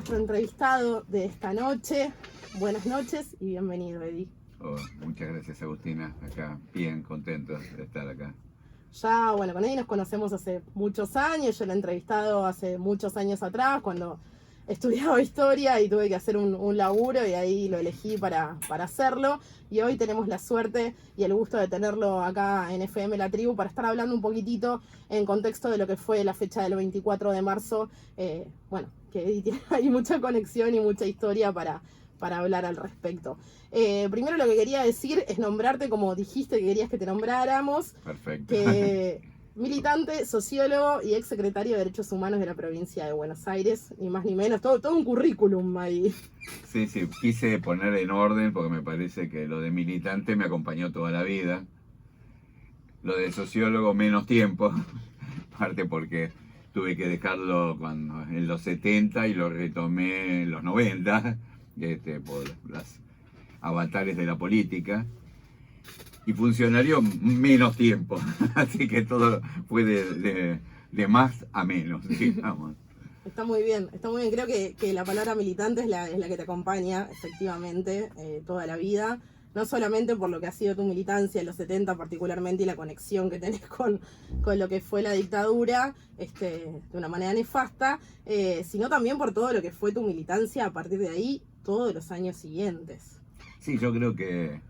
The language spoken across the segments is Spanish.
Nuestro entrevistado de esta noche. Buenas noches y bienvenido, Eddie. Oh, muchas gracias, Agustina. Acá, bien contento de estar acá. Ya, bueno, con Eddie nos conocemos hace muchos años. Yo lo he entrevistado hace muchos años atrás, cuando estudiaba historia y tuve que hacer un laburo y ahí lo elegí para hacerlo. Y hoy tenemos la suerte y el gusto de tenerlo acá en FM La Tribu para estar hablando un poquitito en contexto de lo que fue la fecha del 24 de marzo. Bueno, que hay mucha conexión y mucha historia para hablar al respecto. Primero lo que quería decir es nombrarte como dijiste que querías que te nombráramos. Perfecto. Que militante, sociólogo y ex secretario de Derechos Humanos de la provincia de Buenos Aires, ni más ni menos, todo un currículum ahí. Sí, quise poner en orden porque me parece que lo de militante me acompañó toda la vida. Lo de sociólogo menos tiempo, parte porque tuve que dejarlo en los 70 y lo retomé en los 90, por las avatares de la política. Y funcionario menos tiempo, así que todo fue de más a menos, digamos. Está muy bien, creo que la palabra militante es la que te acompaña efectivamente toda la vida, no solamente por lo que ha sido tu militancia en los 70 particularmente y la conexión que tenés con lo que fue la dictadura de una manera nefasta, sino también por todo lo que fue tu militancia a partir de ahí todos los años siguientes. Sí, yo creo que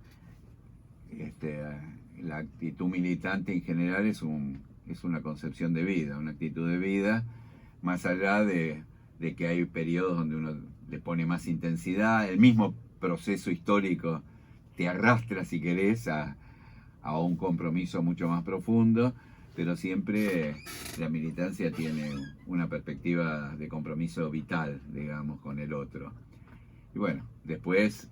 la actitud militante en general es una concepción de vida, una actitud de vida, más allá de que hay periodos donde uno le pone más intensidad, el mismo proceso histórico te arrastra, si querés, a un compromiso mucho más profundo, pero siempre la militancia tiene una perspectiva de compromiso vital, digamos, con el otro. Y bueno, después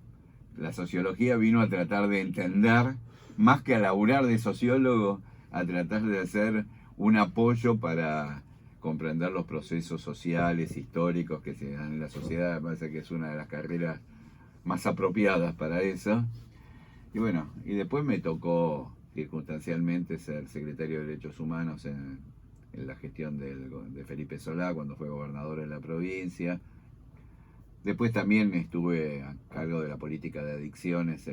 la sociología vino a tratar de entender, más que a laburar de sociólogo, a tratar de hacer un apoyo para comprender los procesos sociales, históricos que se dan en la sociedad. Me parece que es una de las carreras más apropiadas para eso. Y bueno, y después me tocó circunstancialmente ser secretario de Derechos Humanos en la gestión de Felipe Solá cuando fue gobernador de la provincia. Después también estuve a cargo de la política de adicciones,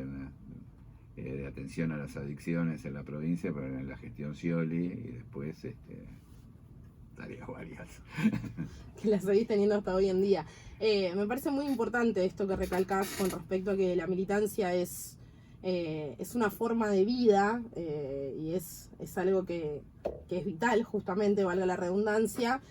de atención a las adicciones en la provincia, pero en la gestión Scioli, y después tareas varias. Que la seguís teniendo hasta hoy en día. Me parece muy importante esto que recalcás con respecto a que la militancia es una forma de vida y es algo que es vital, justamente, valga la redundancia.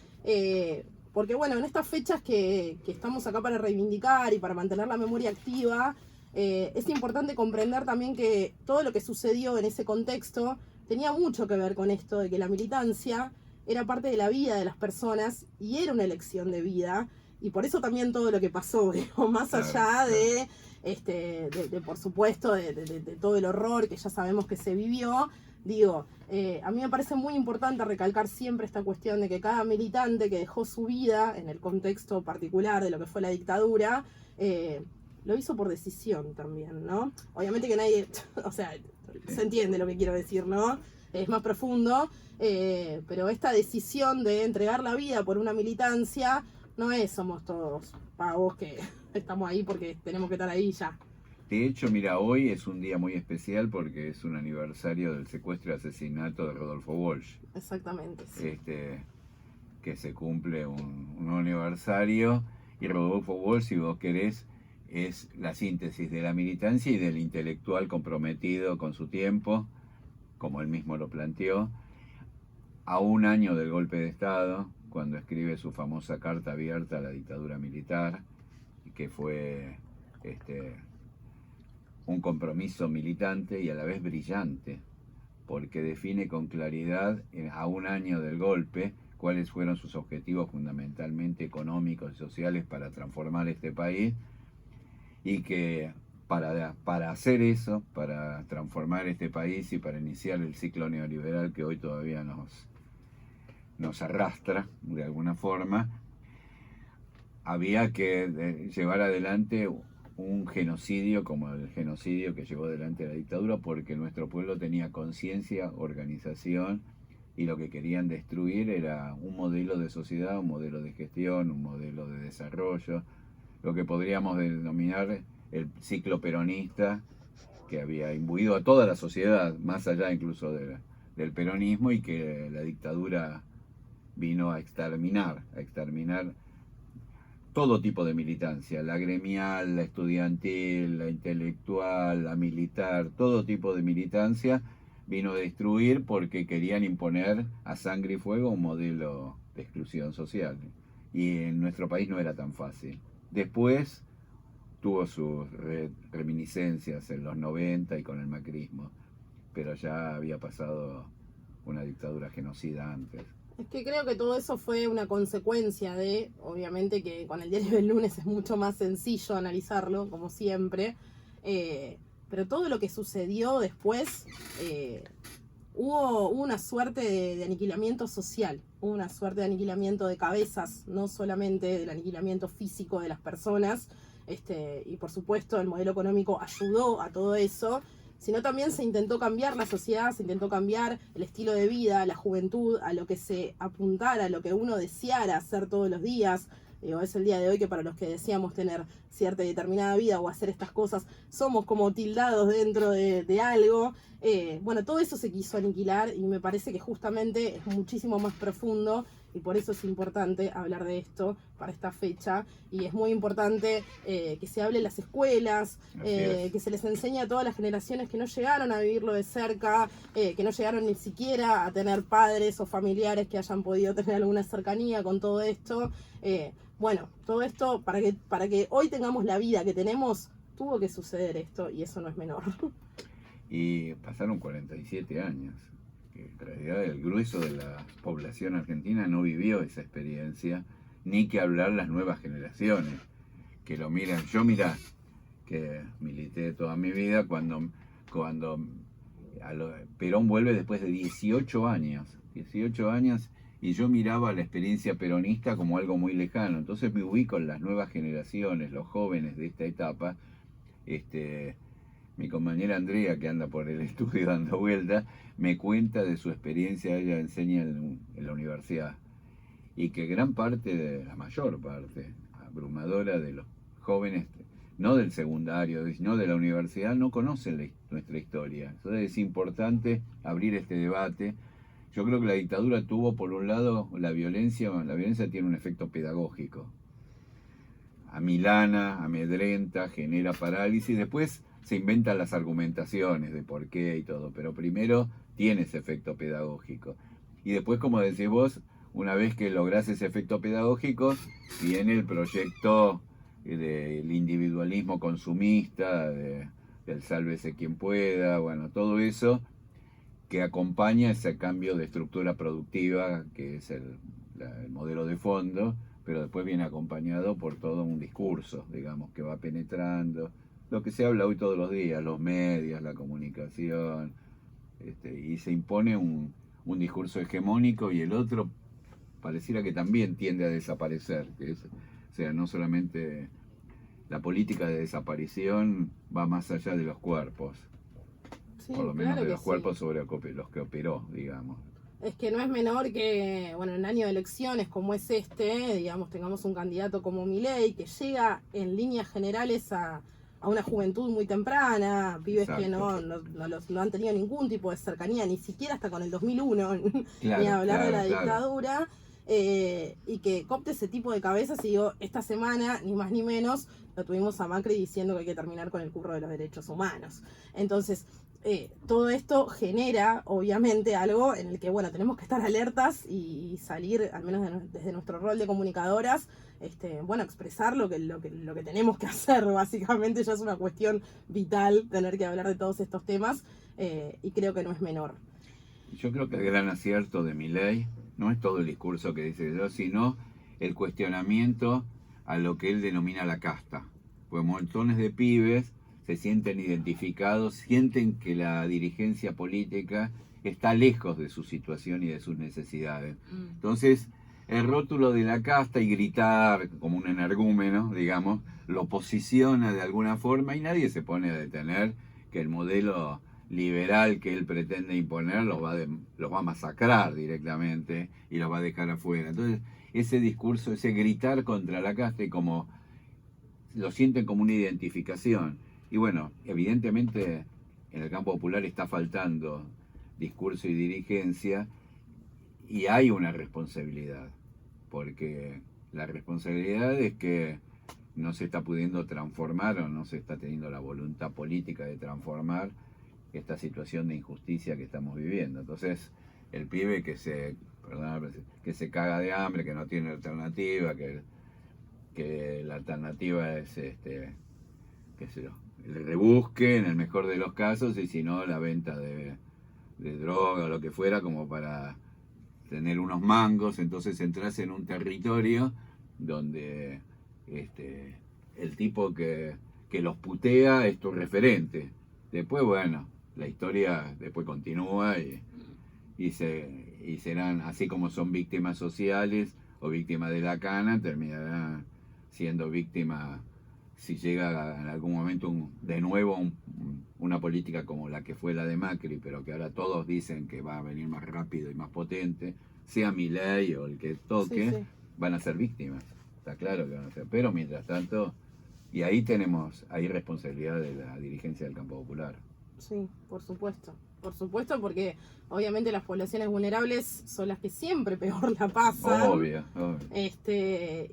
Porque bueno, en estas fechas que estamos acá para reivindicar y para mantener la memoria activa, es importante comprender también que todo lo que sucedió en ese contexto tenía mucho que ver con esto de que la militancia era parte de la vida de las personas y era una elección de vida, y por eso también todo lo que pasó, digo, más allá de por supuesto, de todo el horror que ya sabemos que se vivió. Digo, a mí me parece muy importante recalcar siempre esta cuestión de que cada militante que dejó su vida en el contexto particular de lo que fue la dictadura, lo hizo por decisión también, ¿no? Obviamente que nadie, o sea, se entiende lo que quiero decir, ¿no? Es más profundo, pero esta decisión de entregar la vida por una militancia no es somos todos pavos que estamos ahí porque tenemos que estar ahí ya. De hecho, mira, hoy es un día muy especial porque es un aniversario del secuestro y asesinato de Rodolfo Walsh. Exactamente, sí. Que se cumple un aniversario, y Rodolfo Walsh, si vos querés, es la síntesis de la militancia y del intelectual comprometido con su tiempo, como él mismo lo planteó, a un año del golpe de Estado, cuando escribe su famosa carta abierta a la dictadura militar, que fue un compromiso militante y a la vez brillante, porque define con claridad, a un año del golpe, cuáles fueron sus objetivos fundamentalmente económicos y sociales para transformar este país, y que para hacer eso, para transformar este país y para iniciar el ciclo neoliberal que hoy todavía nos arrastra de alguna forma, había que llevar adelante un genocidio como el genocidio que llevó adelante la dictadura, porque nuestro pueblo tenía conciencia, organización y lo que querían destruir era un modelo de sociedad, un modelo de gestión, un modelo de desarrollo, lo que podríamos denominar el ciclo peronista, que había imbuido a toda la sociedad, más allá incluso del peronismo, y que la dictadura vino a exterminar todo tipo de militancia, la gremial, la estudiantil, la intelectual, la militar, todo tipo de militancia vino a destruir porque querían imponer a sangre y fuego un modelo de exclusión social. Y en nuestro país no era tan fácil. Después tuvo sus reminiscencias en los 90 y con el macrismo, pero ya había pasado una dictadura genocida antes. Es que creo que todo eso fue una consecuencia de, obviamente que con el diario del lunes es mucho más sencillo analizarlo, como siempre, pero todo lo que sucedió después, hubo una suerte de aniquilamiento social, hubo una suerte de aniquilamiento de cabezas, no solamente del aniquilamiento físico de las personas, y por supuesto el modelo económico ayudó a todo eso, sino también se intentó cambiar la sociedad, se intentó cambiar el estilo de vida, la juventud, a lo que se apuntara, a lo que uno deseara hacer todos los días. Es el día de hoy que para los que deseamos tener cierta y determinada vida o hacer estas cosas, somos como tildados dentro de algo. Bueno, todo eso se quiso aniquilar y me parece que justamente es muchísimo más profundo y por eso es importante hablar de esto para esta fecha. Y es muy importante que se hable en las escuelas, que se les enseñe a todas las generaciones que no llegaron a vivirlo de cerca, que no llegaron ni siquiera a tener padres o familiares que hayan podido tener alguna cercanía con todo esto. Bueno, todo esto para que hoy tengamos la vida que tenemos, tuvo que suceder esto y eso no es menor. Y pasaron 47 años. Que en realidad el grueso de la población argentina no vivió esa experiencia, ni que hablar las nuevas generaciones, que lo miran. Yo, mirá, que milité toda mi vida, cuando Perón vuelve después de 18 años, y yo miraba la experiencia peronista como algo muy lejano. Entonces me ubico en las nuevas generaciones, los jóvenes de esta etapa. Mi compañera Andrea, que anda por el estudio dando vueltas, me cuenta de su experiencia. Ella enseña en la universidad, y que la mayor parte abrumadora de los jóvenes, no del secundario, sino de la universidad, no conocen nuestra historia. Entonces es importante abrir este debate. Yo creo que la dictadura tuvo, por un lado, la violencia tiene un efecto pedagógico. Amilana, amedrenta, genera parálisis, después se inventan las argumentaciones de por qué y todo, pero primero tiene ese efecto pedagógico. Y después, como decís vos, una vez que lográs ese efecto pedagógico, viene el proyecto del individualismo consumista, del sálvese quien pueda, bueno, todo eso que acompaña ese cambio de estructura productiva, que es el modelo de fondo, pero después viene acompañado por todo un discurso, digamos, que va penetrando, lo que se habla hoy todos los días, los medios, la comunicación, y se impone un discurso hegemónico, y el otro pareciera que también tiende a desaparecer, o sea, no solamente la política de desaparición va más allá de los cuerpos, Sí, por lo menos claro de los sí. cuerpos sobre los que operó, digamos. Es que no es menor que, bueno, en año de elecciones como es digamos, tengamos un candidato como Milei que llega en líneas generales a una juventud muy temprana, pibes que no han tenido ningún tipo de cercanía, ni siquiera hasta con el 2001, ni hablar de la dictadura, y que copte ese tipo de cabezas. Y digo, esta semana, ni más ni menos, lo tuvimos a Macri diciendo que hay que terminar con el curro de los derechos humanos. Entonces, todo esto genera, obviamente, algo en el que, bueno, tenemos que estar alertas y salir, al menos desde nuestro rol de comunicadoras, bueno, expresar lo que tenemos que hacer, básicamente. Ya es una cuestión vital tener que hablar de todos estos temas, y creo que no es menor. Yo creo que el gran acierto de Milei no es todo el discurso que dice yo, sino el cuestionamiento a lo que él denomina la casta. Pues montones de pibes se sienten identificados, sienten que la dirigencia política está lejos de su situación y de sus necesidades. Entonces, el rótulo de la casta y gritar como un energúmeno, digamos, lo posiciona de alguna forma, y nadie se pone a detener que el modelo liberal que él pretende imponer los va a masacrar directamente y los va a dejar afuera. Entonces, ese discurso, ese gritar contra la casta, y como lo sienten como una identificación. Y bueno, evidentemente en el campo popular está faltando discurso y dirigencia, y hay una responsabilidad, porque la responsabilidad es que no se está pudiendo transformar o no se está teniendo la voluntad política de transformar esta situación de injusticia que estamos viviendo. Entonces, el pibe que se caga de hambre, que no tiene alternativa, que la alternativa es qué sé yo, el rebusque en el mejor de los casos, y si no, la venta de droga o lo que fuera, como para tener unos mangos. Entonces entras en un territorio donde el tipo que los putea es tu referente. Después, bueno, la historia después continúa y serán, así como son víctimas sociales o víctimas de la cana, terminarán siendo víctimas si llega en algún momento de nuevo una política como la que fue la de Macri, pero que ahora todos dicen que va a venir más rápido y más potente, sea Milei o el que toque, sí. Van a ser víctimas, está claro que van a ser, pero mientras tanto, y ahí hay responsabilidad de la dirigencia del campo popular. Sí, por supuesto, porque obviamente las poblaciones vulnerables son las que siempre peor la pasan. Obvio.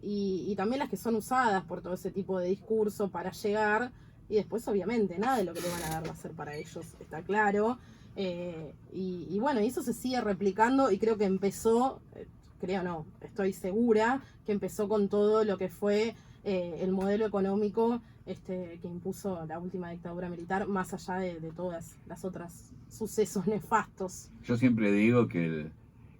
Y también las que son usadas por todo ese tipo de discurso para llegar, y después obviamente nada de lo que le van a dar va a ser para ellos, está claro. Y bueno, y eso se sigue replicando, y creo que empezó, estoy segura que empezó con todo lo que fue el modelo económico que impuso la última dictadura militar, más allá de todas las otras sucesos nefastos. Yo siempre digo que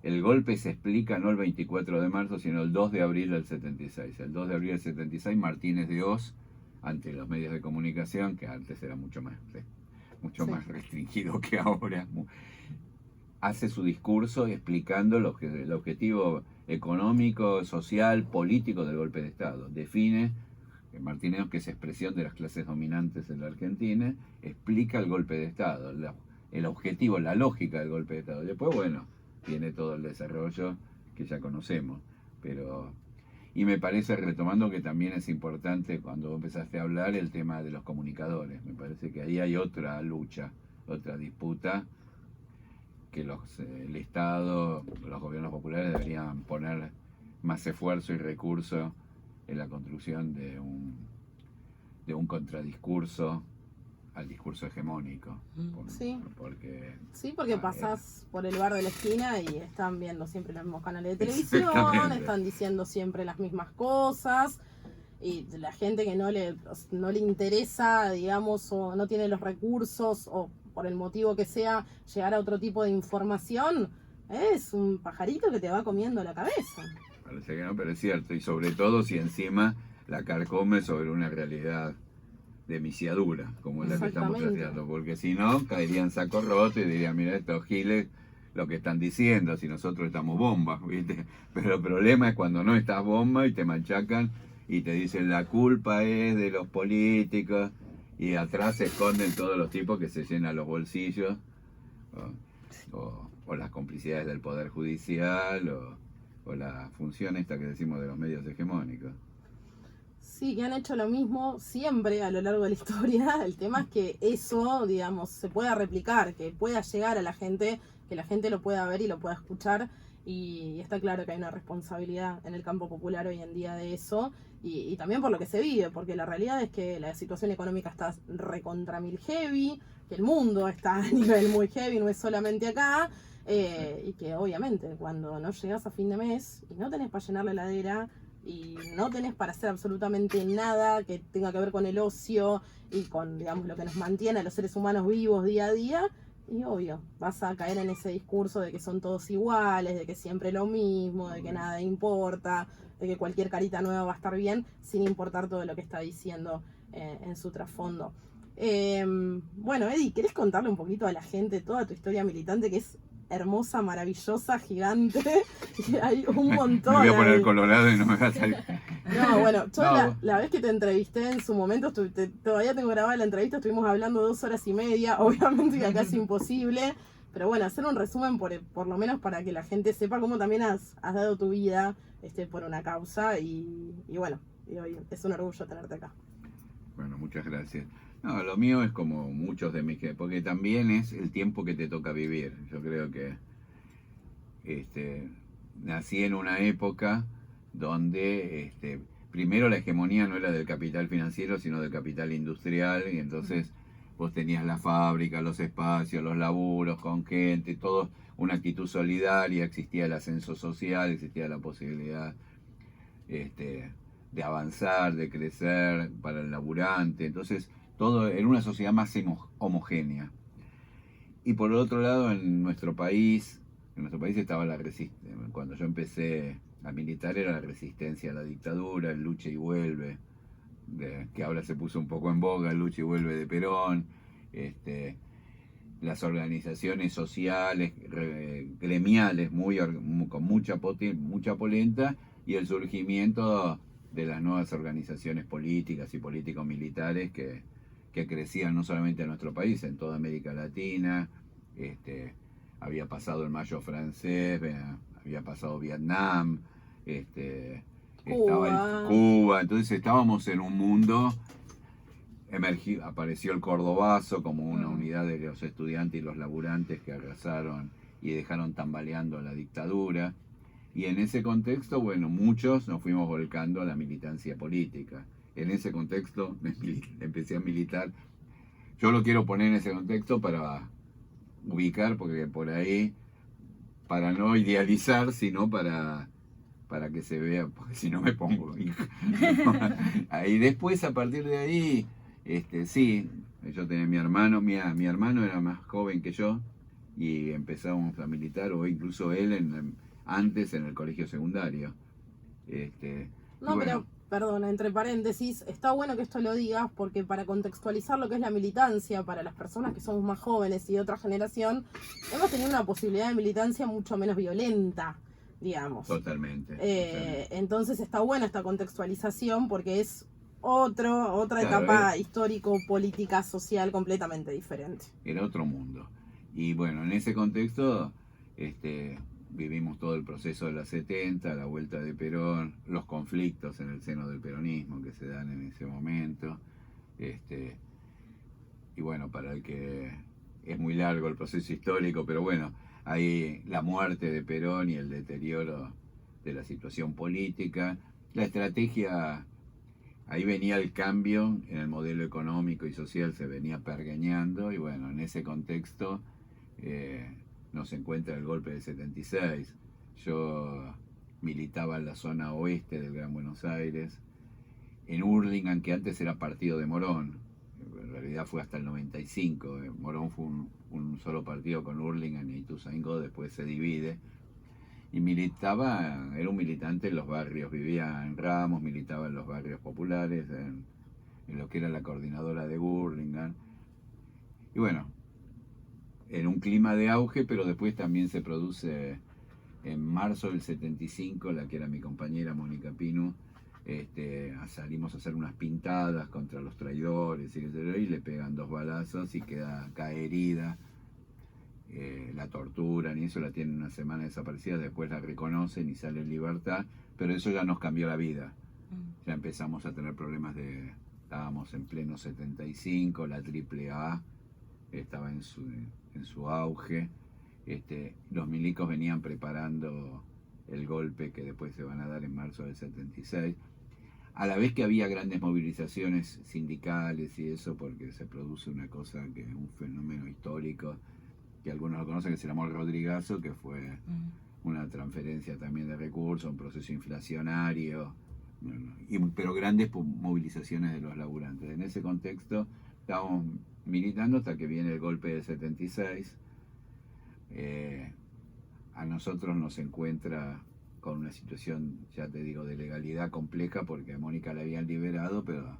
el golpe se explica no el 24 de marzo, sino el 2 de abril del 76. El 2 de abril del 76, Martínez de Hoz, ante los medios de comunicación, que antes era mucho más restringido que ahora, hace su discurso explicando el objetivo económico, social, político del golpe de Estado. Define Martínez, que es expresión de las clases dominantes en la Argentina, explica el golpe de Estado, el objetivo, la lógica del golpe de Estado. Después, bueno, tiene todo el desarrollo que ya conocemos. Y me parece, retomando, que también es importante, cuando empezaste a hablar, el tema de los comunicadores. Me parece que ahí hay otra lucha, otra disputa, que el Estado, los gobiernos populares deberían poner más esfuerzo y recursos en la construcción de un contradiscurso al discurso hegemónico. Porque pasás por el bar de la esquina y están viendo siempre los mismos canales de televisión, están diciendo siempre las mismas cosas, y la gente que no le interesa, digamos, o no tiene los recursos, o por el motivo que sea, llegar a otro tipo de información, es un pajarito que te va comiendo la cabeza. Parece que no, pero es cierto, y sobre todo si encima la carcome sobre una realidad de misiadura, como es la que estamos tratando, porque si no, caerían saco roto y dirían, mira, estos giles lo que están diciendo, si nosotros estamos bombas, ¿viste? Pero el problema es cuando no estás bomba y te machacan y te dicen la culpa es de los políticos, y atrás se esconden todos los tipos que se llenan los bolsillos, o las complicidades del Poder Judicial, o la función esta que decimos de los medios hegemónicos. Sí, que han hecho lo mismo siempre a lo largo de la historia. El tema es que eso, digamos, se pueda replicar, que pueda llegar a la gente, que la gente lo pueda ver y lo pueda escuchar. Y está claro que hay una responsabilidad en el campo popular hoy en día de eso, y también por lo que se vive, porque la realidad es que la situación económica está recontra mil heavy, que el mundo está a nivel muy heavy, no es solamente acá, y que obviamente cuando no llegas a fin de mes y no tenés para llenar la heladera y no tenés para hacer absolutamente nada que tenga que ver con el ocio y con, digamos, lo que nos mantiene a los seres humanos vivos día a día, y obvio, vas a caer en ese discurso de que son todos iguales, de que siempre lo mismo, de que nada importa, de que cualquier carita nueva va a estar bien, sin importar todo lo que está diciendo en su trasfondo. Bueno, Eddie, ¿querés contarle un poquito a la gente toda tu historia militante, que es hermosa, maravillosa, gigante? Y hay un montón. Me voy a poner ahí. colorado y no me va a salir. No, bueno, yo No, la vez que te entrevisté en su momento, todavía tengo grabada la entrevista, estuvimos hablando 2 horas y media, obviamente que acá es imposible, pero bueno, hacer un resumen por lo menos para que la gente sepa cómo también has dado tu vida por una causa y bueno, y hoy es un orgullo tenerte acá. bueno, muchas gracias. No, lo mío es como muchos de mis porque también es el tiempo que te toca vivir. Yo creo que este, nací en una época donde primero la hegemonía no era del capital financiero, sino del capital industrial, y entonces vos tenías la fábrica, los espacios, los laburos con gente, todo una actitud solidaria, existía el ascenso social, existía la posibilidad de avanzar, de crecer para el laburante, entonces todo en una sociedad más homogénea. Y por el otro lado, en nuestro país estaba la resistencia. Cuando yo empecé a militar era la resistencia a la dictadura, el lucha y vuelve, que ahora se puso un poco en boga, el lucha y vuelve de Perón, las organizaciones sociales, gremiales, con mucha polenta, y el surgimiento de las nuevas organizaciones políticas y político-militares que crecían no solamente en nuestro país, en toda América Latina. Había pasado el Mayo francés, había pasado Vietnam, estaba Cuba, entonces estábamos en un mundo. Apareció el Cordobazo como una unidad de los estudiantes y los laburantes que arrasaron y dejaron tambaleando a la dictadura. Y en ese contexto, bueno, muchos nos fuimos volcando a la militancia política. En ese contexto empecé a militar. Yo lo quiero poner en ese contexto para ubicar, porque por ahí, para no idealizar, sino para que se vea, porque si no me pongo. Ahí después, a partir de ahí, sí, yo tenía mi hermano, mi hermano era más joven que yo y empezamos a militar, o incluso él antes en el colegio secundario. No, bueno, pero, perdona, entre paréntesis, está bueno que esto lo digas porque para contextualizar lo que es la militancia, para las personas que somos más jóvenes y de otra generación, hemos tenido una posibilidad de militancia mucho menos violenta, digamos. Totalmente. Entonces está buena esta contextualización porque es otra etapa histórico, política, social completamente diferente. Era otro mundo. Y bueno, en ese contexto vivimos todo el proceso de los 70, la vuelta de Perón, los conflictos en el seno del peronismo que se dan en ese momento. Y bueno, para el que es muy largo el proceso histórico, pero bueno, hay la muerte de Perón y el deterioro de la situación política. La estrategia, ahí venía el cambio en el modelo económico y social, se venía pergeñando, y bueno, en ese contexto nos encuentra el golpe del 76. Yo militaba en la zona oeste del Gran Buenos Aires, en Hurlingham, que antes era partido de Morón. En realidad fue hasta el 95. Morón fue un solo partido con Hurlingham y Ituzaingó, después se divide. Y era un militante en los barrios, vivía en Ramos, militaba en los barrios populares, en lo que era la coordinadora de Hurlingham. Y bueno, en un clima de auge, pero después también se produce en marzo del 75, la que era mi compañera Mónica Pinu, salimos a hacer unas pintadas contra los traidores y le pegan 2 balazos y cae herida. La torturan y eso, la tienen una semana desaparecida, después la reconocen y sale en libertad, pero eso ya nos cambió la vida. Ya empezamos a tener problemas estábamos en pleno 75, la AAA estaba en su auge. Los milicos venían preparando el golpe que después se van a dar en marzo del 76, a la vez que había grandes movilizaciones sindicales y eso, porque se produce una cosa que es un fenómeno histórico que algunos lo conocen, que se llamó el Rodrigazo, que fue una transferencia también de recursos, un proceso inflacionario, pero grandes movilizaciones de los laburantes. En ese contexto estábamos militando hasta que viene el golpe del 76. A nosotros nos encuentra con una situación, ya te digo, de legalidad compleja, porque a Mónica la habían liberado, pero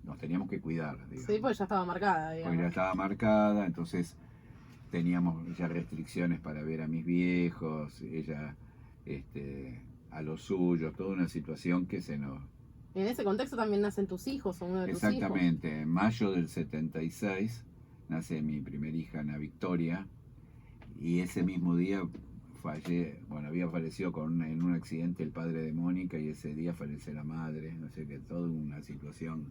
nos teníamos que cuidar, digamos. Sí, pues ya estaba marcada, digamos. Porque ya estaba marcada, entonces teníamos ya restricciones para ver a mis viejos. Ella a los suyos, toda una situación que se nos... En ese contexto también nacen tus hijos o uno de tus hijos. Exactamente, en mayo del 76 nace mi primera hija, Ana Victoria, y ese mismo día había fallecido en un accidente el padre de Mónica, y ese día fallece la madre, no sé qué, toda una situación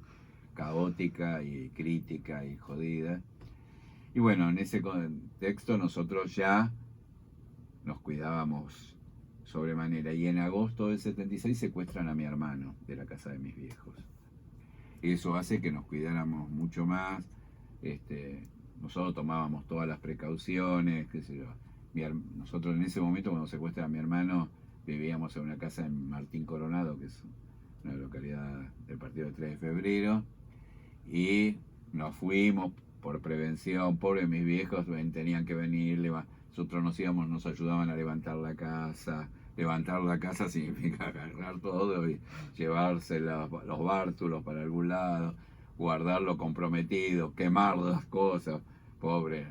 caótica y crítica y jodida. Y bueno, en ese contexto nosotros ya nos cuidábamos sobremanera, y en agosto del 76 secuestran a mi hermano de la casa de mis viejos. Eso hace que nos cuidáramos mucho más. Nosotros tomábamos todas las precauciones, qué sé yo. Nosotros en ese momento, cuando secuestran a mi hermano, vivíamos en una casa en Martín Coronado, que es una localidad del partido de 3 de febrero, y nos fuimos por prevención. Pobre mis viejos, tenían que venir, nosotros nos íbamos, nos ayudaban a levantar la casa. Levantar la casa significa agarrar todo y llevarse los bártulos para algún lado, guardarlo comprometido, quemar las cosas, pobre.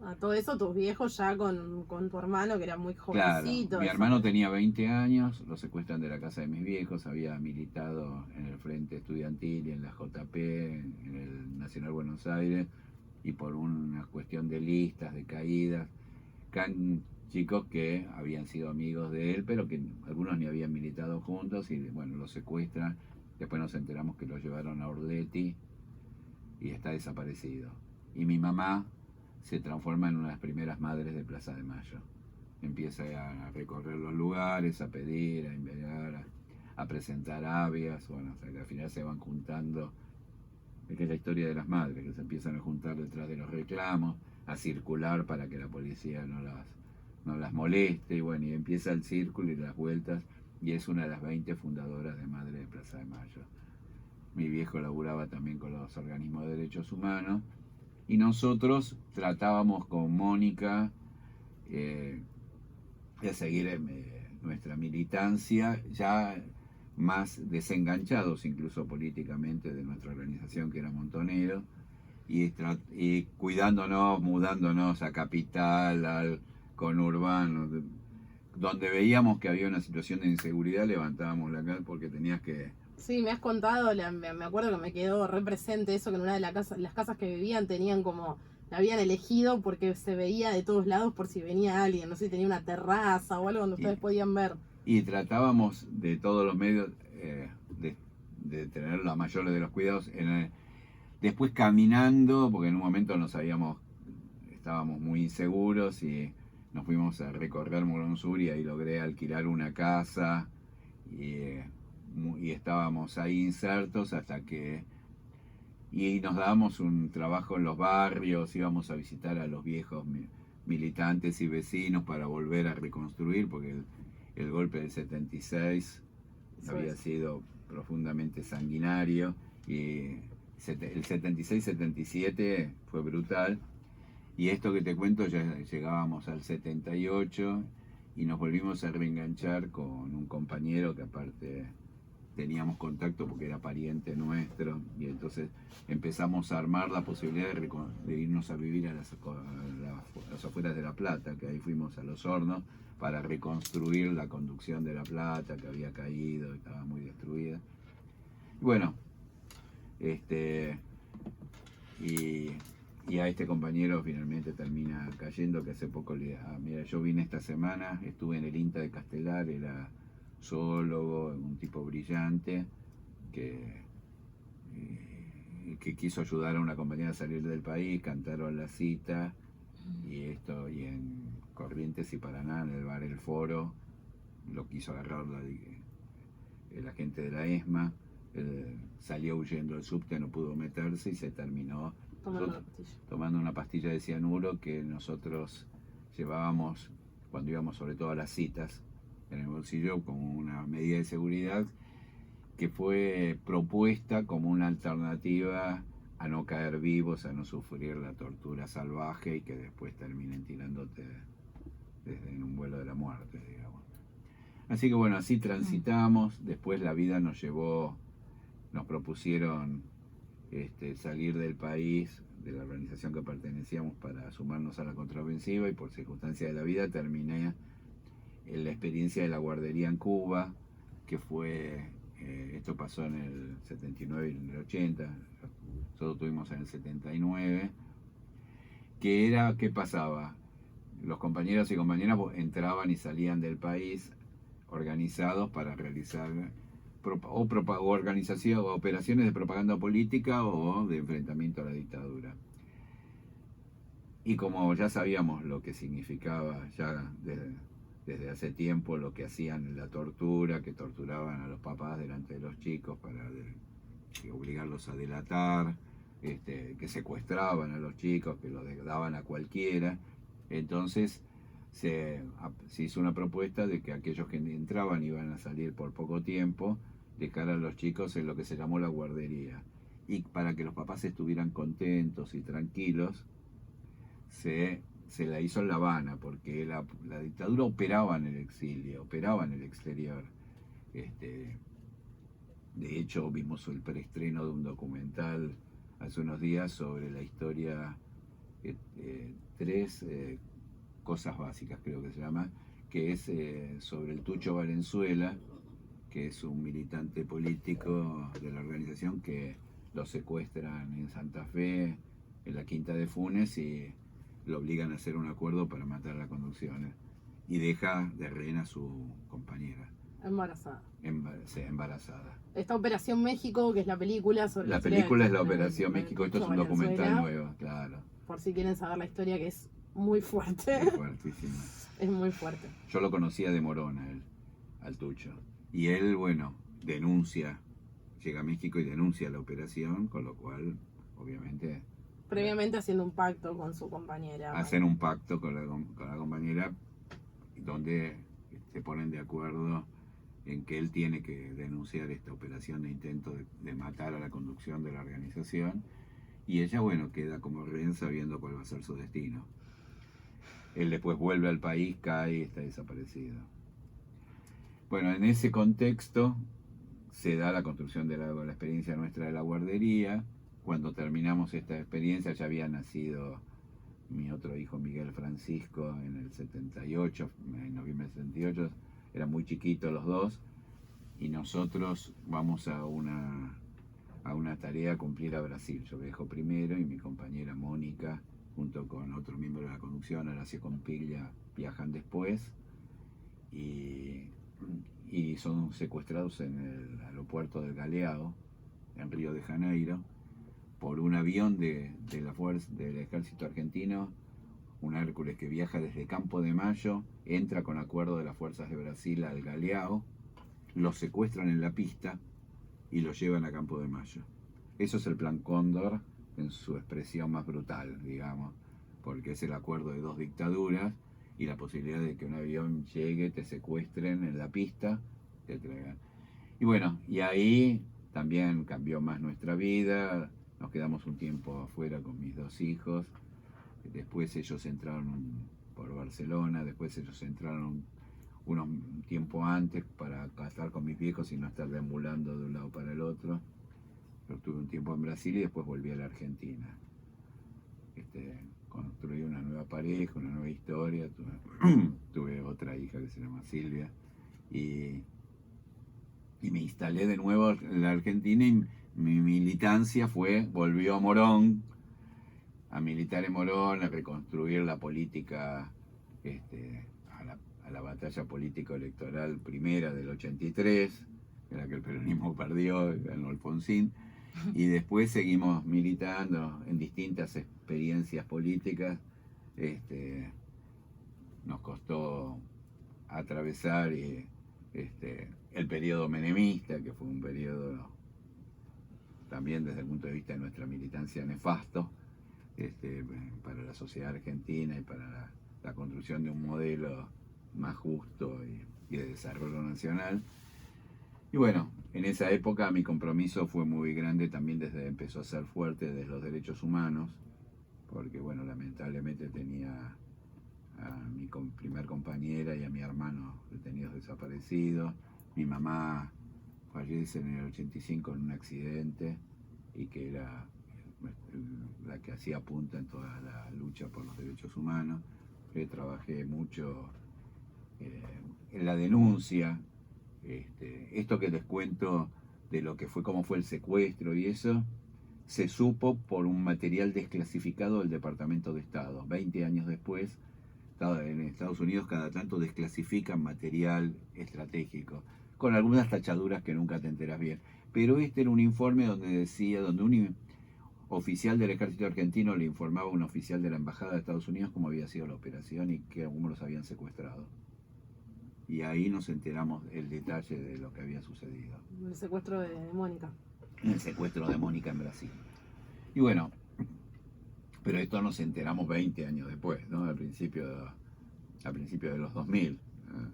A todo eso tus viejos ya con tu hermano, que era muy jovencito. Claro, mi hermano tenía 20 años, lo secuestran de la casa de mis viejos, había militado en el Frente Estudiantil y en la JP, en el Nacional Buenos Aires, y por una cuestión de listas, de caídas, chicos que habían sido amigos de él, pero que algunos ni habían militado juntos, y bueno, lo secuestran. Después nos enteramos que lo llevaron a Orletti y está desaparecido. Y mi mamá se transforma en una de las primeras madres de Plaza de Mayo. Empieza a recorrer los lugares, a pedir, a enviar, a presentar avias, bueno, hasta que al final se van juntando. Es que es la historia de las madres, que se empiezan a juntar detrás de los reclamos, a circular para que la policía no las moleste, y bueno, y empieza el círculo y las vueltas, y es una de las 20 fundadoras de Madre de Plaza de Mayo. Mi viejo laburaba también con los organismos de derechos humanos, y nosotros tratábamos con Mónica de seguir nuestra militancia, ya más desenganchados incluso políticamente de nuestra organización, que era Montonero, y cuidándonos, mudándonos a Capital, al conurbano, donde veíamos que había una situación de inseguridad, levantábamos la cara porque tenías que... Sí, me has contado, me acuerdo que me quedó re presente eso, que en una de las casas que vivían tenían como, la habían elegido porque se veía de todos lados por si venía alguien, no sé si tenía una terraza o algo donde ustedes podían ver. Y tratábamos de todos los medios de tener la mayor de los cuidados. Después caminando, porque en un momento estábamos muy inseguros, y nos fuimos a recorrer Morón Sur, y ahí logré alquilar una casa, y estábamos ahí insertos hasta que... Y nos dábamos un trabajo en los barrios, íbamos a visitar a los viejos militantes y vecinos para volver a reconstruir, porque el golpe del 76 había sido profundamente sanguinario, y el 76-77 fue brutal, y esto que te cuento ya llegábamos al 78, y nos volvimos a reenganchar con un compañero que aparte teníamos contacto porque era pariente nuestro, y entonces empezamos a armar la posibilidad de irnos a vivir a las afueras de La Plata, que ahí fuimos a Los Hornos para reconstruir la conducción de La Plata, que había caído y estaba muy destruida. Y bueno, y a este compañero finalmente termina cayendo, que hace poco mira, yo vine esta semana, estuve en el INTA de Castelar, era zoólogo, un tipo brillante, que quiso ayudar a una compañera a salir del país, cantaron la cita, y en Corrientes y Paraná, en el bar El Foro, lo quiso agarrar el agente de la ESMA, salió huyendo del subte, no pudo meterse, y se terminó tomando una pastilla de cianuro que nosotros llevábamos cuando íbamos sobre todo a las citas en el bolsillo, como una medida de seguridad que fue propuesta como una alternativa a no caer vivos, a no sufrir la tortura salvaje y que después terminen tirándote en un vuelo de la muerte, digamos. Así que bueno, así transitamos. Después la vida nos propusieron salir del país, de la organización que pertenecíamos, para sumarnos a la contraofensiva, y por circunstancias de la vida terminé la experiencia de la guardería en Cuba, que fue, esto pasó en el 79 y en el 80, nosotros tuvimos en el 79, que era, ¿qué pasaba? Los compañeros y compañeras entraban y salían del país organizados para realizar organización, operaciones de propaganda política o de enfrentamiento a la dictadura. Y como ya sabíamos lo que significaba ya desde hace tiempo, lo que hacían, la tortura, que torturaban a los papás delante de los chicos para obligarlos a delatar, que secuestraban a los chicos, que los daban a cualquiera. Entonces se hizo una propuesta de que aquellos que entraban iban a salir por poco tiempo, dejar a los chicos en lo que se llamó la guardería. Y para que los papás estuvieran contentos y tranquilos, se la hizo en La Habana, porque la dictadura operaba en el exilio, operaba en el exterior. De hecho, vimos el preestreno de un documental hace unos días sobre la historia, tres cosas básicas creo que se llama, que es sobre el Tucho Valenzuela, que es un militante político de la organización que lo secuestran en Santa Fe, en la Quinta de Funes, y lo obligan a hacer un acuerdo para matar a la conducción, y deja de rehén a su compañera. Embarazada. Embarazada. Esta Operación México, que es la película sobre la película es la Operación México, esto es un documental nuevo, claro. Por si quieren saber la historia, que es muy fuerte. Es fuertísima. Es muy fuerte. Yo lo conocía de Morona, él, al Tucho. Y él, bueno, denuncia, llega a México y denuncia la operación, con lo cual, obviamente... Previamente haciendo un pacto con su compañera. Hacen un pacto con la compañera, donde se ponen de acuerdo en que él tiene que denunciar esta operación de intento de matar a la conducción de la organización, y ella, bueno, queda como rehén sabiendo cuál va a ser su destino. Él después vuelve al país, cae y está desaparecido. Bueno, en ese contexto se da la construcción de la experiencia nuestra de la guardería. Cuando terminamos esta experiencia ya había nacido mi otro hijo Miguel Francisco en el 78, en noviembre del 78, eran muy chiquitos los dos, y nosotros vamos a una tarea a cumplir a Brasil. Yo viajo primero y mi compañera Mónica, junto con otro miembro de la conducción, Horacio Compiglia, viajan después, y son secuestrados en el aeropuerto del Galeão, en Río de Janeiro, por un avión del ejército argentino, un Hércules que viaja desde Campo de Mayo, entra con acuerdo de las fuerzas de Brasil al Galeão, los secuestran en la pista y los llevan a Campo de Mayo. Eso es el Plan Cóndor en su expresión más brutal, digamos, porque es el acuerdo de dos dictaduras y la posibilidad de que un avión llegue, te secuestren en la pista, te traigan. Y bueno, y ahí también cambió más nuestra vida. Nos quedamos un tiempo afuera con mis dos hijos. Después ellos entraron por Barcelona, después ellos entraron un tiempo antes para estar con mis viejos y no estar deambulando de un lado para el otro. Yo estuve un tiempo en Brasil y después volví a la Argentina. Construí una nueva pareja, una nueva historia. Tuve otra hija que se llama Silvia. Y me instalé de nuevo en la Argentina, y mi militancia volvió a Morón, a militar en Morón, a reconstruir la política, a la batalla político-electoral primera del 83, en la que el peronismo perdió, ganó Alfonsín, y después seguimos militando en distintas experiencias políticas. Nos costó atravesar el periodo menemista, que fue un periodo también desde el punto de vista de nuestra militancia nefasto, para la sociedad argentina y para la construcción de un modelo más justo y de desarrollo nacional. Y bueno, en esa época mi compromiso fue muy grande también, empezó a ser fuerte desde los derechos humanos, porque bueno, lamentablemente tenía a mi primer compañera y a mi hermano detenidos desaparecidos. Mi mamá fallece en el 85 en un accidente, y que era la que hacía punta en toda la lucha por los derechos humanos. Yo trabajé mucho en la denuncia, esto que les cuento de lo que fue, cómo fue el secuestro y eso, se supo por un material desclasificado del Departamento de Estado. 20 años después, en Estados Unidos cada tanto desclasifican material estratégico, con algunas tachaduras que nunca te enteras bien. Pero este era un informe donde decía, donde un oficial del ejército argentino le informaba a un oficial de la embajada de Estados Unidos cómo había sido la operación y cómo los habían secuestrado. Y ahí nos enteramos el detalle de lo que había sucedido. El secuestro de Mónica. El secuestro de Mónica en Brasil. Y bueno, pero esto nos enteramos 20 años después, ¿no? Al principio de los 2000.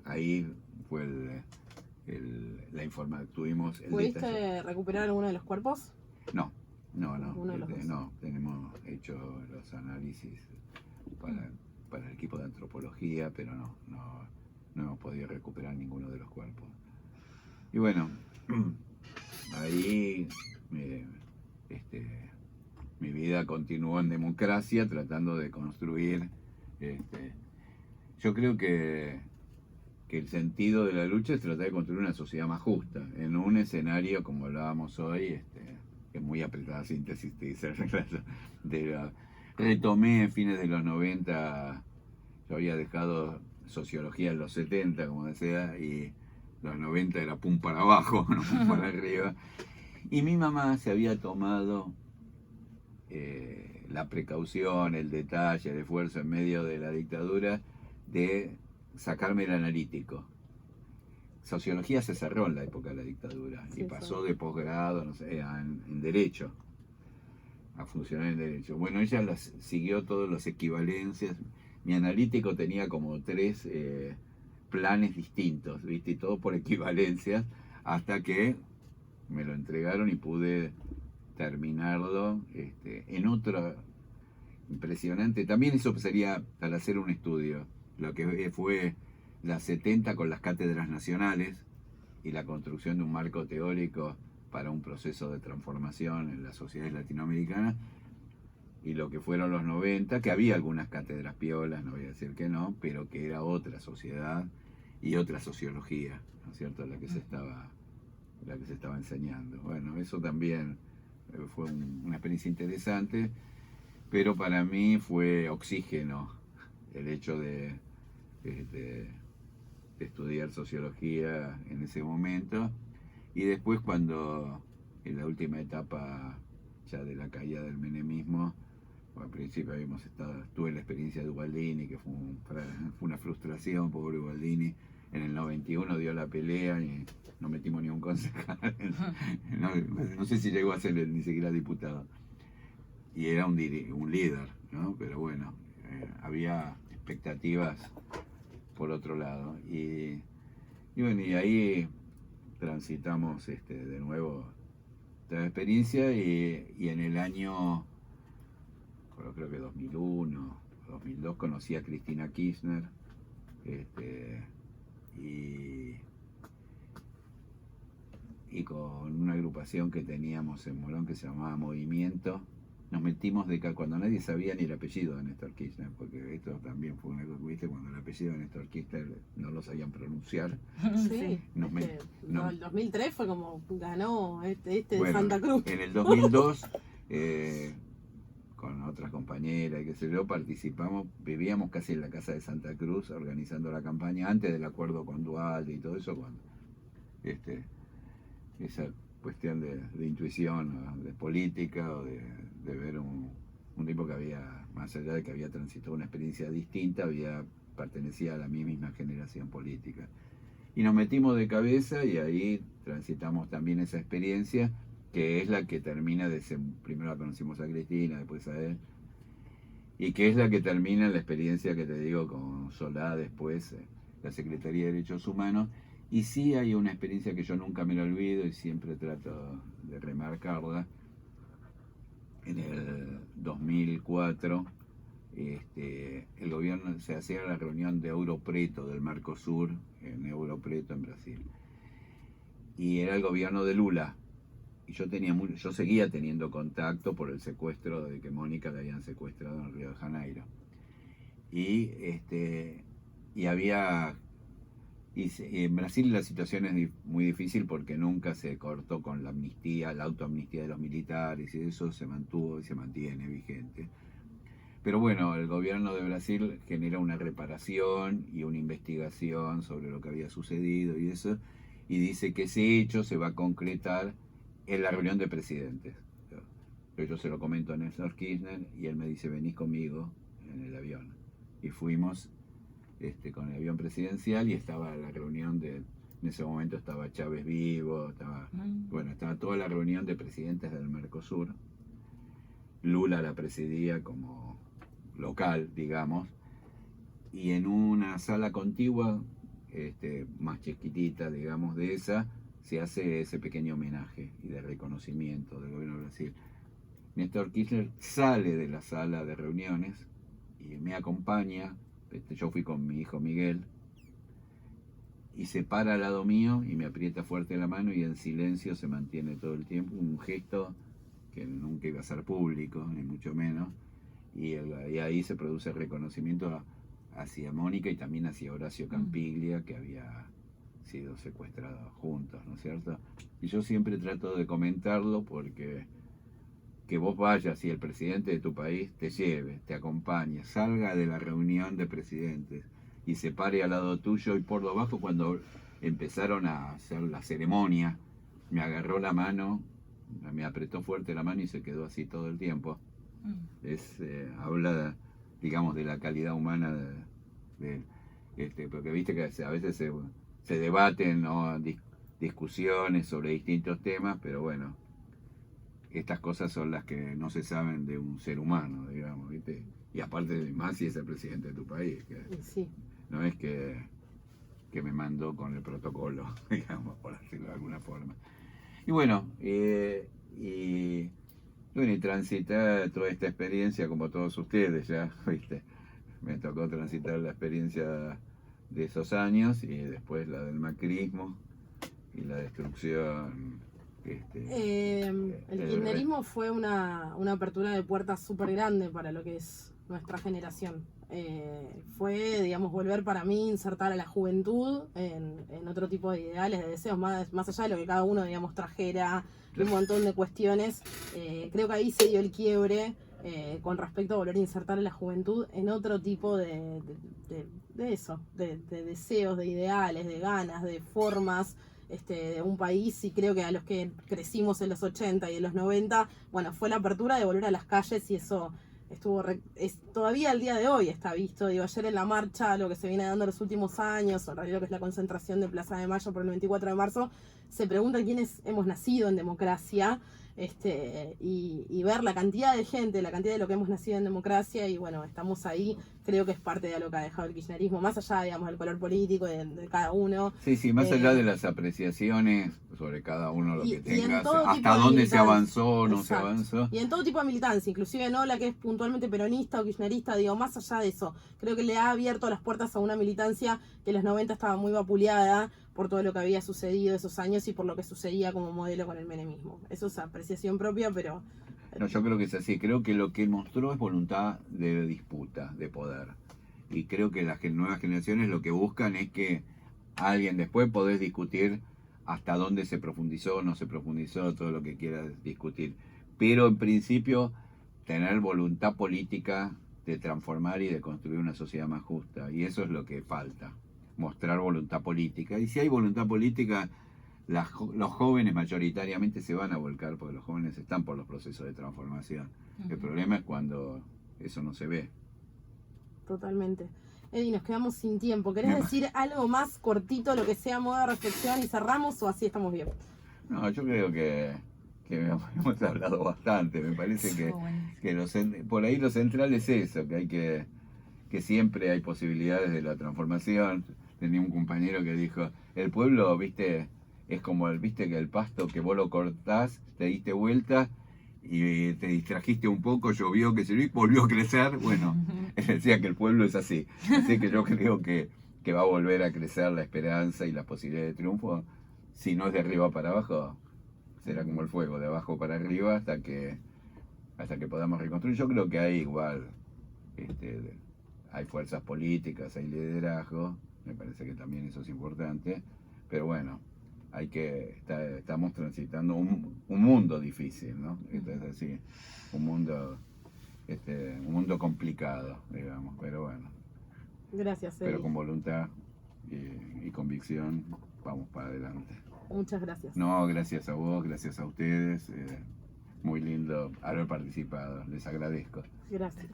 Ahí fue la información, tuvimos el ¿Pudiste detalle. recuperar alguno de los cuerpos? No, No. Tenemos hecho los análisis para el equipo de antropología, pero no hemos podido recuperar ninguno de los cuerpos. Y bueno, ahí mi vida continuó en democracia, tratando de construir. Yo creo que el sentido de la lucha es tratar de construir una sociedad más justa, en un escenario, como hablábamos hoy, que es muy apretada síntesis, te dice el relato, retomé en fines de los 90, yo había dejado sociología en los 70, como decía, y los 90 era pum para abajo, no pum para arriba. Y mi mamá se había tomado la precaución, el detalle, el esfuerzo en medio de la dictadura de sacarme el analítico. Sociología se cerró en la época de la dictadura y pasó de posgrado, no sé, en Derecho, a funcionar en Derecho. Bueno, ella siguió todas las equivalencias. Mi analítico tenía como 3 planes distintos, ¿viste? Y todo por equivalencias, hasta que me lo entregaron y pude terminarlo en otro impresionante. También eso sería al hacer un estudio, lo que fue las 70 con las cátedras nacionales y la construcción de un marco teórico para un proceso de transformación en las sociedades latinoamericanas, y lo que fueron los 90, que había algunas cátedras piolas, no voy a decir que no, pero que era otra sociedad y otra sociología, ¿no es cierto?, la que se estaba enseñando. Bueno, eso también fue una experiencia interesante, pero para mí fue oxígeno el hecho de estudiar sociología en ese momento. Y después, cuando en la última etapa ya de la caída del menemismo, al principio tuve la experiencia de Ubaldini, que fue una frustración, pobre Ubaldini. En el 91 dio la pelea y no metimos ni un concejal. No sé si llegó a ser ni siquiera diputado. Y era un líder, ¿no? Pero bueno, había expectativas por otro lado. Y bueno, y ahí transitamos de nuevo esta experiencia, y en el año, creo que 2001, 2002, conocí a Cristina Kirchner, y con una agrupación que teníamos en Morón que se llamaba Movimiento, nos metimos cuando nadie sabía ni el apellido de Néstor Kirchner, porque esto también fue una cosa, ¿viste? Cuando el apellido de Néstor Kirchner no lo sabían pronunciar. Sí, el 2003 fue como ganó bueno, de Santa Cruz. En el 2002, con otras compañeras y qué sé yo, participamos, vivíamos casi en la casa de Santa Cruz organizando la campaña antes del acuerdo con Duhalde y todo eso, cuando esa cuestión de intuición, ¿no?, de política, o de ver un tipo que había, más allá de que había transitado una experiencia distinta, pertenecía a la misma generación política. Y nos metimos de cabeza, y ahí transitamos también esa experiencia, que es la que termina primero la conocimos a Cristina, después a él, y que es la que termina la experiencia que te digo con Solá, después la Secretaría de Derechos Humanos. Y sí hay una experiencia que yo nunca me la olvido y siempre trato de remarcarla. En el 2004, el gobierno se hacía la reunión de Europreto, del Mercosur, en Europreto, en Brasil. Y era el gobierno de Lula. Y yo seguía teniendo contacto por el secuestro de que Mónica la habían secuestrado en Río de Janeiro. Y había Y en Brasil la situación es muy difícil porque nunca se cortó con la amnistía, la autoamnistía de los militares, y eso se mantuvo y se mantiene vigente. Pero bueno, el gobierno de Brasil genera una reparación y una investigación sobre lo que había sucedido y eso, y dice que ese hecho se va a concretar en la reunión de presidentes. Yo se lo comento a Néstor Kirchner y él me dice, venís conmigo en el avión. Y fuimos con el avión presidencial y estaba la reunión en ese momento estaba Chávez vivo, estaba toda la reunión de presidentes del Mercosur. Lula la presidía como local, digamos, y en una sala contigua, más chiquitita, digamos, de esa, se hace ese pequeño homenaje y de reconocimiento del gobierno de Brasil. Néstor Kirchner sale de la sala de reuniones y me acompaña, yo fui con mi hijo Miguel, y se para al lado mío y me aprieta fuerte la mano y en silencio se mantiene todo el tiempo, un gesto que nunca iba a ser público, ni mucho menos, y ahí se produce el reconocimiento hacia Mónica y también hacia Horacio Campiglia, que había sido secuestrado juntos, ¿no es cierto? Y yo siempre trato de comentarlo porque que vos vayas y el presidente de tu país te lleve, te acompañe, salga de la reunión de presidentes y se pare al lado tuyo, y por lo bajo cuando empezaron a hacer la ceremonia, me agarró la mano, me apretó fuerte la mano y se quedó así todo el tiempo. Habla, digamos, de la calidad humana porque viste que a veces se debaten, ¿no? Discusiones sobre distintos temas, pero bueno, estas cosas son las que no se saben de un ser humano, digamos, ¿viste? Y aparte, más si es el presidente de tu país, que sí. No es que me mandó con el protocolo, digamos, por decirlo de alguna forma. Y bueno, y transitar toda esta experiencia como todos ustedes ya, ¿viste? Me tocó transitar la experiencia de esos años y después la del macrismo y la destrucción. El kirchnerismo fue una apertura de puertas súper grande para lo que es nuestra generación. Fue, digamos, volver para mí, insertar a la juventud en otro tipo de ideales, de deseos, más allá de lo que cada uno, digamos, trajera, un montón de cuestiones. Creo que ahí se dio el quiebre con respecto a volver a insertar a la juventud en otro tipo de deseos, de ideales, de ganas, de formas de un país. Y creo que a los que crecimos en los 80 y en los 90, bueno, fue la apertura de volver a las calles, y eso todavía al día de hoy está visto. Digo, ayer en la marcha, lo que se viene dando en los últimos años, o en realidad lo que es la concentración de Plaza de Mayo por el 24 de marzo, se preguntan quiénes hemos nacido en democracia, y ver la cantidad de gente, la cantidad de lo que hemos nacido en democracia, y bueno, estamos ahí. Creo que es parte de lo que ha dejado el kirchnerismo, más allá, digamos, del color político de cada uno. Sí, más allá de las apreciaciones sobre cada uno lo que tenga, hasta dónde se avanzó, no se avanzó. Y en todo tipo de militancia, inclusive no la que es puntualmente peronista o kirchnerista, digo, más allá de eso, creo que le ha abierto las puertas a una militancia que en los 90 estaba muy vapuleada por todo lo que había sucedido esos años y por lo que sucedía como modelo con el menemismo. Eso es apreciación propia, pero... No, yo creo que es así. Creo que lo que mostró es voluntad de disputa, de poder. Y creo que las nuevas generaciones lo que buscan es que alguien después podés discutir hasta dónde se profundizó, no se profundizó, todo lo que quieras discutir. Pero en principio tener voluntad política de transformar y de construir una sociedad más justa. Y eso es lo que falta, mostrar voluntad política. Y si hay voluntad política, los jóvenes mayoritariamente se van a volcar, porque los jóvenes están por los procesos de transformación. El problema es cuando eso no se ve. Totalmente. Eddie, nos quedamos sin tiempo. ¿Querés decir algo más cortito, lo que sea modo de reflexión, y cerramos, o así estamos bien? No, yo creo que hemos hablado bastante. Me parece que por ahí lo central es eso, que siempre hay posibilidades de la transformación. Tenía un compañero que dijo, el pueblo, viste, es como viste que el pasto que vos lo cortás, te diste vuelta y te distrajiste un poco, llovió, que se volvió a crecer. Bueno, él decía que el pueblo es así. Así que yo creo que va a volver a crecer la esperanza y la posibilidad de triunfo. Si no es de arriba para abajo, será como el fuego, de abajo para arriba hasta que podamos reconstruir. Yo creo que hay igual, hay fuerzas políticas, hay liderazgo, me parece que también eso es importante, pero bueno, estamos transitando un mundo difícil, ¿no? Es decir, un mundo complicado, digamos, pero bueno. Gracias, Eddie. Pero con voluntad y convicción vamos para adelante. Muchas gracias. No, gracias a vos, gracias a ustedes. Muy lindo haber participado, les agradezco. Gracias.